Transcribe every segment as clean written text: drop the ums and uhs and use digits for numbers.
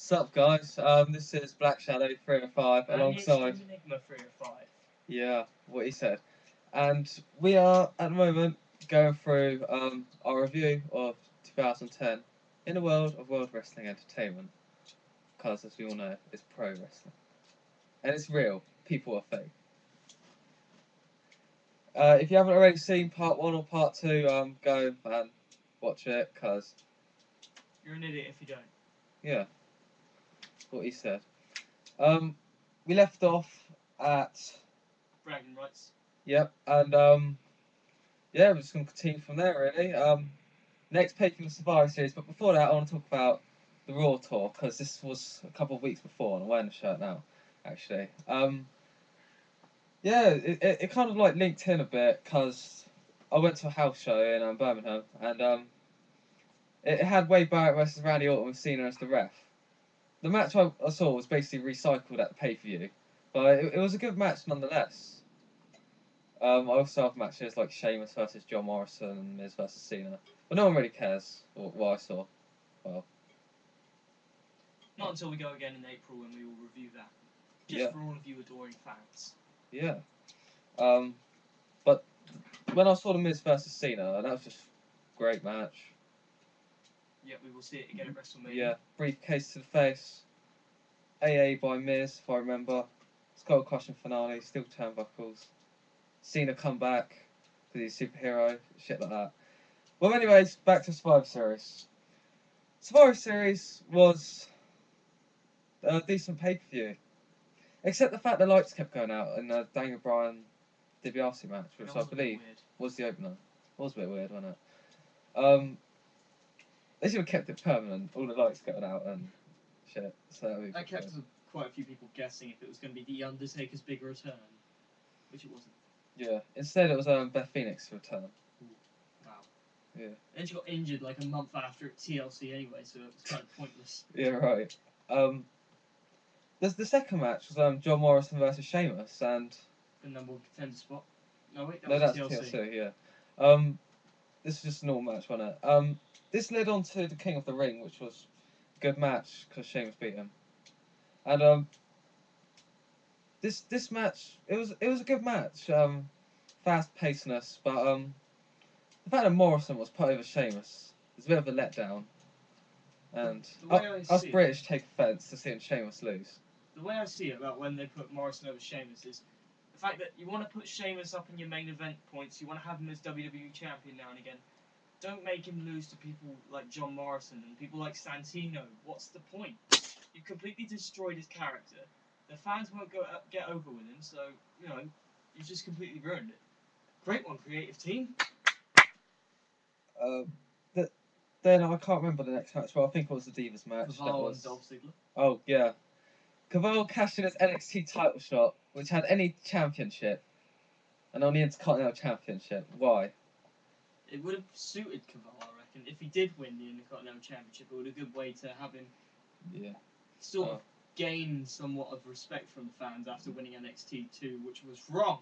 Sup guys, this is Black Shadow 305 And the alongside, Extreme Enigma 305. yeah, what he said. And we are at the moment going through our review of 2010 in the world of World Wrestling Entertainment. Because as we all know, it's pro wrestling. And it's real, people are fake. If you haven't already seen part 1 or part 2, go and watch it, because, You're an idiot if you don't. yeah, what he said. We left off at... Bragging rights. Yep, and yeah, we're just going to continue from there, really. Next page from the Survivor Series, but before that, I want to talk about the Raw tour, because this was a couple of weeks before, and I'm wearing the shirt now, actually. Yeah, it kind of like linked in a bit, because I went to a house show in Birmingham, and it had Wade Barrett versus Randy Orton with Cena as the ref. The match I saw was basically recycled at the pay-per-view, but it was a good match nonetheless. I also have matches like Sheamus versus John Morrison and Miz versus Cena. But no one really cares what I saw. Well, Not until we go again in April when we will review that. Just yeah. for all of you adoring fans. Yeah. But when I saw the Miz versus Cena, that was just a great match. Yeah, we will see it again at WrestleMania. Yeah, briefcase to the face. AA by Miz, if I remember. Skull crushing finale, steel turnbuckles. Cena come back because he's a superhero, shit like that. Well, anyways, back to Survivor Series. Survivor Series was a decent pay-per-view. Except the fact the lights kept going out in the Daniel Bryan DiBiase match, which I believe was the opener. It was a bit weird, wasn't it? They should have kept it permanent, all the lights going out and shit. So That kept quite a few people guessing if it was going to be The Undertaker's big return, which it wasn't. Yeah, instead it was Beth Phoenix's return. Wow. Yeah. And she got injured like a month after at TLC anyway, so it was kind of pointless. Yeah, right. The second match was John Morrison versus Sheamus, and the number one contender spot. No wait, that's TLC. TLC. Yeah. This was just a normal match, wasn't it? This led on to the King of the Ring, which was a good match because Sheamus beat him, and this match it was a good match. Fast pacedness, but the fact that Morrison was put over Sheamus is a bit of a letdown. And us British take offence to seeing Sheamus lose. The way I see it about when they put Morrison over Sheamus is the fact that you want to put Sheamus up in your main event points, you want to have him as WWE champion now and again. Don't make him lose to people like John Morrison and people like Santino. What's the point? You've completely destroyed his character. The fans won't get over with him, so, you know, you've just completely ruined it. Great one, creative team. Then I can't remember the next match, but I think it was the Divas match. Caval and Dolph Ziggler. Oh, yeah. Caval cashed in his NXT title shot, which had any championship, and on the Intercontinental Championship. Why? It would have suited Caval, I reckon. If he did win the Intercontinental Championship, it would be a good way to have him sort of gain somewhat of respect from the fans after winning NXT 2, which was wrong.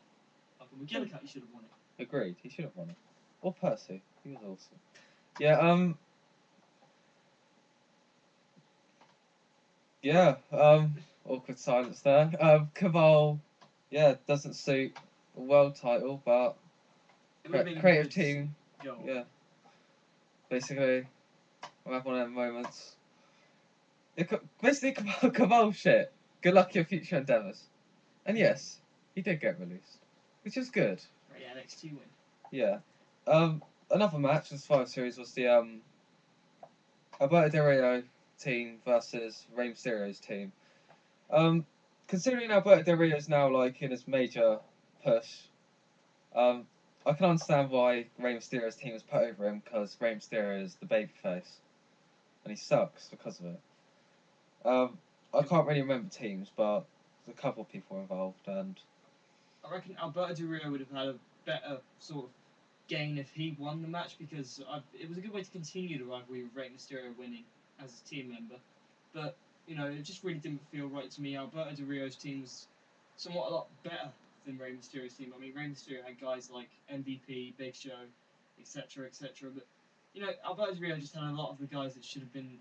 Like McGillicuddy, he should have won it. Agreed, he should have won it. Or Percy, he was awesome. Yeah, awkward silence there. Caval, doesn't suit the world title, but creative team, basically, we'll have one of them moments. Basically, Caval shit. Good luck in your future endeavours. And yes, he did get released, which is good. Yeah, NXT win. Yeah. Another match in the Survivor Series was the Alberto Del Rio team versus Rey Mysterio's team. Considering Alberto Del Rio is now like in his major push, I can understand why Rey Mysterio's team was put over him, because Rey Mysterio is the babyface, and he sucks because of it. I can't really remember teams, but there's a couple of people involved, and I reckon Alberto Del Rio would have had a better sort of gain if he won the match, because it was a good way to continue the rivalry with Rey Mysterio winning as a team member. But, you know, it just really didn't feel right to me. Alberto Del Rio's team was somewhat a lot better than Rey Mysterio's team. I mean, Rey Mysterio had guys like MVP, Big Show, etc., etc. But, you know, Alberto Del Rio just had a lot of the guys that should have been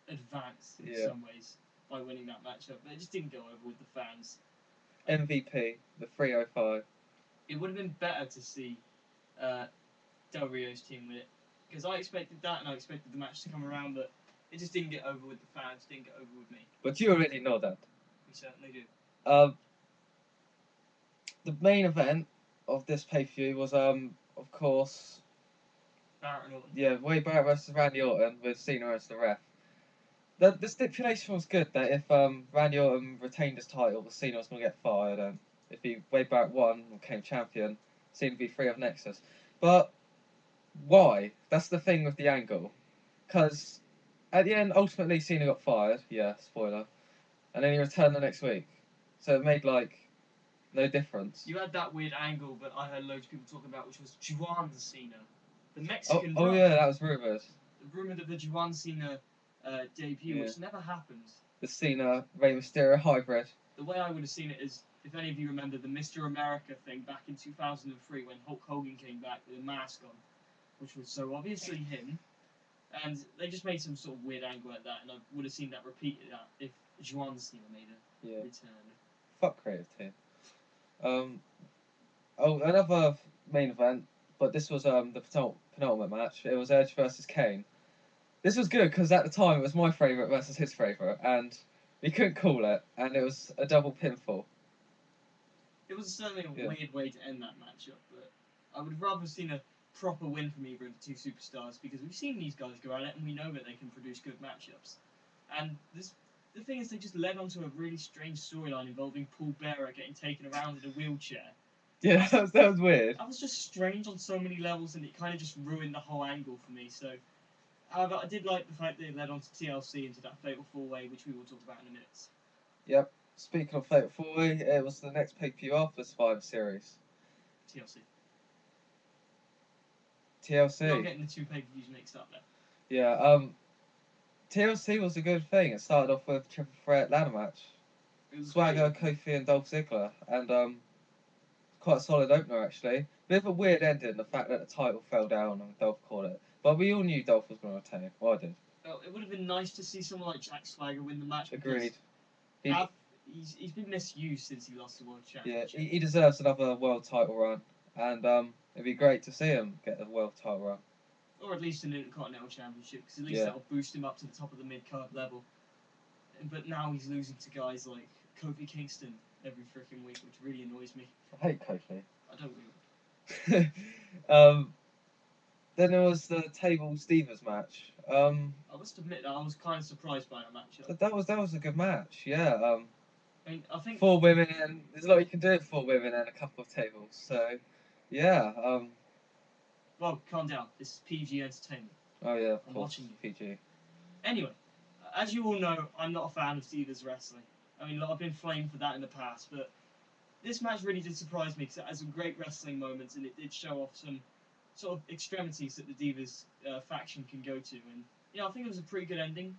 advanced in Yeah. some ways by winning that matchup, but it just didn't go over with the fans. MVP, the 305. It would have been better to see Del Rio's team win it, because I expected that and I expected the match to come around, but it just didn't get over with the fans, didn't get over with me. But you already know that. We certainly do. The main event of this pay-per-view was, of course, Barrett and Orton. yeah, Wade Barrett versus Randy Orton with Cena as the ref. The stipulation was good that if Randy Orton retained his title, Cena was going to get fired, and if Wade Barrett won and became champion, Cena would be free of Nexus. But why? That's the thing with the angle. Because at the end, ultimately, Cena got fired. Yeah, spoiler. And then he returned the next week. So it made, like, no difference. You had that weird angle, but I heard loads of people talking about, which was Juan Cena, the Mexican. Oh yeah, that was rumoured. Rumoured of the Juan Cena debut, which never happened. The Cena Rey Mysterio hybrid. The way I would have seen it is, if any of you remember the Mr. America thing back in 2003 when Hulk Hogan came back with a mask on, which was so obviously him, and they just made some sort of weird angle at that, and I would have seen that repeated if Juan Cena made a return. Fuck creative team. Another main event, but this was the penultimate match. It was Edge versus Kane. This was good because at the time it was my favourite versus his favourite, and we couldn't call it, and it was a double pinfall. It was certainly a weird way to end that matchup, but I would have rather seen a proper win from either of the two superstars, because we've seen these guys go at it and we know that they can produce good matchups. And the thing is, they just led onto a really strange storyline involving Paul Bearer getting taken around in a wheelchair. Yeah, that was weird. That was just strange on so many levels, and it kind of just ruined the whole angle for me. So, however, I did like the fact that it led on to TLC into that Fatal 4-Way, which we will talk about in a minute. Yep. Speaking of Fatal 4-Way, it was the next pay-per-view after Survivor Series. TLC. TLC. You're getting the two pay-per-views mixed up there. Yeah, TLC was a good thing. It started off with a triple threat ladder match. Swagger, Kofi and Dolph Ziggler. And quite a solid opener, actually. Bit of a weird ending, the fact that the title fell down and Dolph caught it. But we all knew Dolph was going to retain. Well, I did. Well, it would have been nice to see someone like Jack Swagger win the match. Agreed. He's been misused since he lost the World Championship. Yeah, he deserves another world title run. And it'd be great to see him get the world title run. Or at least an Intercontinental Championship, because at least that'll boost him up to the top of the mid-card level. But now he's losing to guys like Kofi Kingston every freaking week, which really annoys me. I hate Kofi. I don't really. Then there was the Tables Divas match. I must admit that I was kind of surprised by that matchup. That was a good match, yeah. I mean, I think 4 women and there's a lot you can do with 4 women and a couple of tables. So, yeah. Well, calm down. This is PG Entertainment. Oh yeah, of I'm course. watching you. PG. Anyway, as you all know, I'm not a fan of Divas wrestling. I mean, I've been flamed for that in the past, but this match really did surprise me because it had some great wrestling moments and it did show off some sort of extremities that the Divas faction can go to. And I think it was a pretty good ending.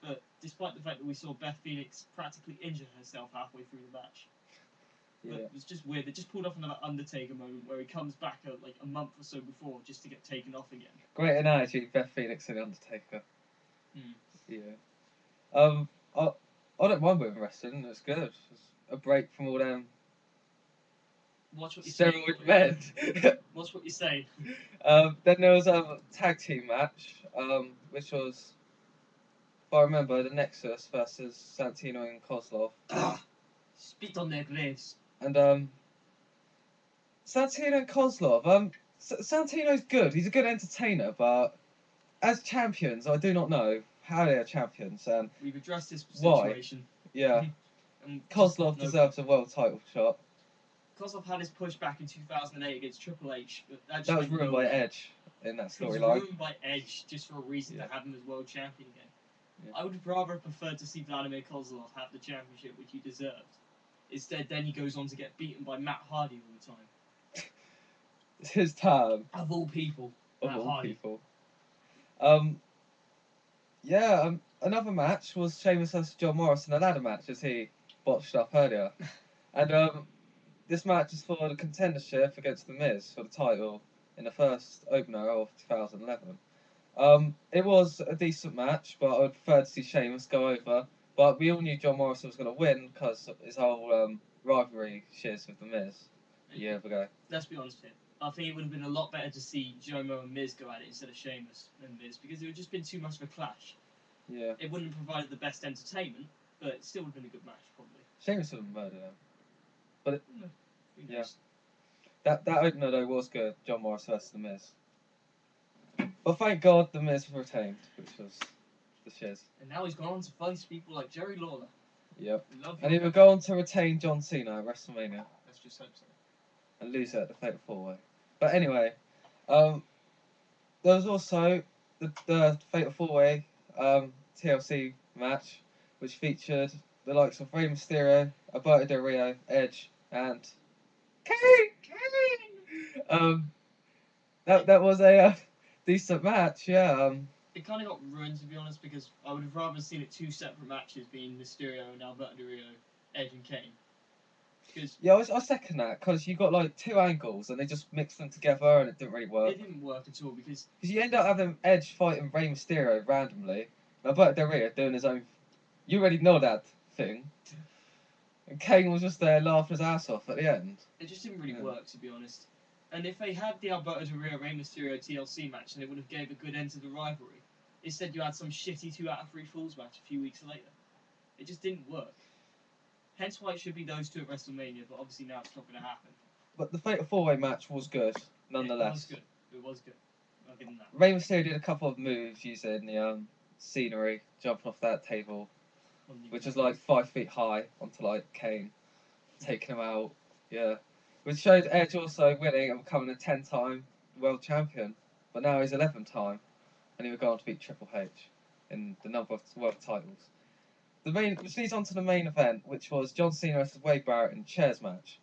But despite the fact that we saw Beth Phoenix practically injure herself halfway through the match. Yeah. But it was just weird. They just pulled off another Undertaker moment where he comes back like a month or so before just to get taken off again. Great analogy, Beth Phoenix and Undertaker. Yeah. I don't mind women wrestling. It's good. It's a break from all them. Watch what you steroid say. men. Watch what you say. Then there was a tag team match, which was, if I remember, the Nexus versus Santino and Kozlov. Spit on their graves. And Santino and Kozlov. Santino's good. He's a good entertainer, but as champions, I do not know how they are champions. And we've addressed this Why? situation. Yeah. Kozlov deserves a world title shot. Kozlov had his push back in 2008 against Triple H, but that was ruined by Edge in that storyline. It was ruined by Edge just for a reason to have him as world champion again. Yeah. I would have rather preferred to see Vladimir Kozlov have the championship, which he deserved. Instead, then he goes on to get beaten by Matt Hardy all the time. It's his turn. Of all people. Yeah, another match was Sheamus vs John Morrison, a ladder match, as he botched up earlier. And this match is for the contendership against The Miz for the title in the first opener of 2011. It was a decent match, but I would prefer to see Sheamus go over. But we all knew John Morrison was going to win because his whole rivalry shares with The Miz a year ago. Let's be honest here. I think it would have been a lot better to see Jomo and Miz go at it instead of Sheamus and Miz because it would have just been too much of a clash. Yeah. It wouldn't have provided the best entertainment, but it still would have been a good match, probably. Sheamus would have murdered him. But it, Who yeah. knows? That opener though was good. John Morrison versus The Miz. But thank God The Miz retained, which was the shiz. And now he's gone on to face people like Jerry Lawler. Yep. We love And he you. will go on to retain John Cena at WrestleMania Let's just hope so. and lose it at the Fatal 4-Way. But anyway, there was also the Fatal 4-Way TLC match, which featured the likes of Rey Mysterio, Alberto Del Rio, Edge, and Kane. That was a decent match, yeah. It kind of got ruined, to be honest, because I would have rather seen it two separate matches, being Mysterio and Alberto Del Rio, Edge and Kane. Because Yeah, I second that because you got like two angles and they just mixed them together and it didn't really work. it didn't work at all, because You end up having Edge fighting Rey Mysterio randomly, and Alberto Del Rio doing his own. You already know that thing. And Kane was just there laughing his ass off at the end. it just didn't really Yeah. work, to be honest. And if they had the Alberto Del Rio, Rey Mysterio TLC match, then it would have gave a good end to the rivalry. Instead, you had some shitty 2 out of 3 Falls match a few weeks later. It just didn't work. Hence why it should be those two at WrestleMania, but obviously now it's not going to happen. But the Fatal 4-Way match was good, nonetheless. It was good. It was good. I'll give him that. Rey Mysterio did a couple of moves using the scenery, jumping off that table, which is like 5 feet high onto like Kane, taking him out. Yeah, which showed Edge also winning and becoming a 10-time world champion, but now he's 11-time, and he would go on to beat Triple H in the number of world titles. Which leads on to the main event, which was John Cena versus Wade Barrett in a chairs match.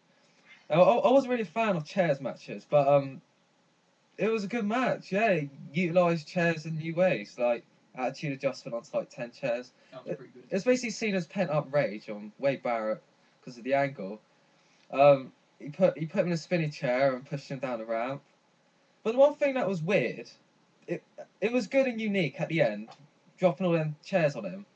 Now, I wasn't really a fan of chairs matches, but it was a good match. Yeah, it utilised chairs in new ways, like attitude adjustment onto like 10 chairs. That was pretty good. It's basically Cena's pent up rage on Wade Barrett because of the angle. He put him in a spinny chair and pushed him down the ramp. But the one thing that was weird, it was good and unique at the end, dropping all them chairs on him.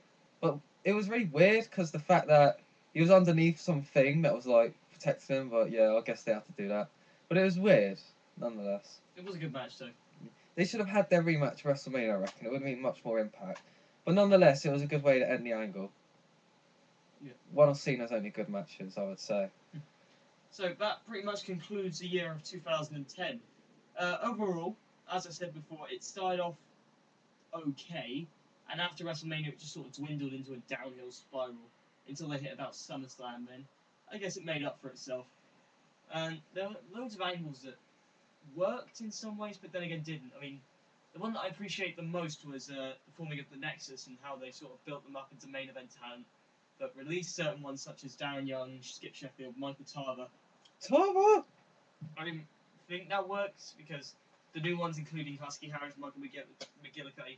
But it was really weird because the fact that he was underneath something that was like protecting him. But yeah, I guess they have to do that. But it was weird, nonetheless. It was a good match, though. They should have had their rematch at WrestleMania, I reckon. It would have been much more impact. But nonetheless, it was a good way to end the angle. Yeah. One of Cena's only good matches, I would say. So that pretty much concludes the year of 2010. Overall, as I said before, it started off okay, and after WrestleMania it just sort of dwindled into a downhill spiral until they hit about SummerSlam. Then I guess it made up for itself. And there were loads of angles that worked in some ways, but then again didn't. I mean, the one that I appreciate the most was the forming of the Nexus and how they sort of built them up into main event talent, but released certain ones such as Darren Young, Skip Sheffield, Michael Tarver. Tarver! I didn't think that works because the new ones, including Husky Harris, Michael McGillicuddy,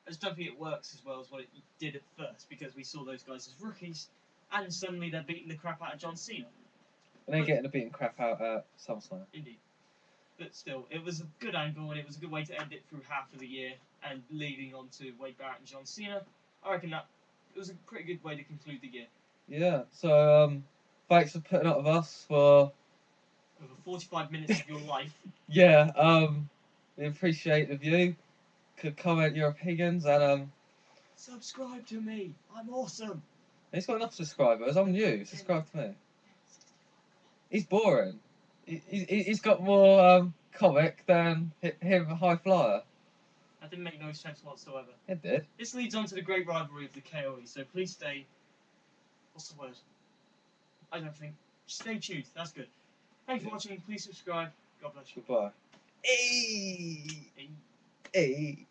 I just don't think it works as well as what it did at first because we saw those guys as rookies, and suddenly they're beating the crap out of John Cena. And then getting the beating crap out at SummerSlam. Indeed. But still, it was a good angle and it was a good way to end it through half of the year and leading on to Wade Barrett and John Cena. I reckon that it was a pretty good way to conclude the year. Yeah, so thanks for putting up with us for Over 45 minutes of your life. yeah, we appreciate the view. Could comment your opinions and Subscribe to me. I'm awesome. he's got enough subscribers. I'm new. Subscribe to me. He's boring. He's got more comic than him, High Flyer. That didn't make no sense whatsoever. It did. This leads on to the great rivalry of the KOE, so please stay. What's the word? I don't think. Stay tuned. That's good. Thanks for watching. Please subscribe. God bless you. Goodbye. Hey. Hey. Hey.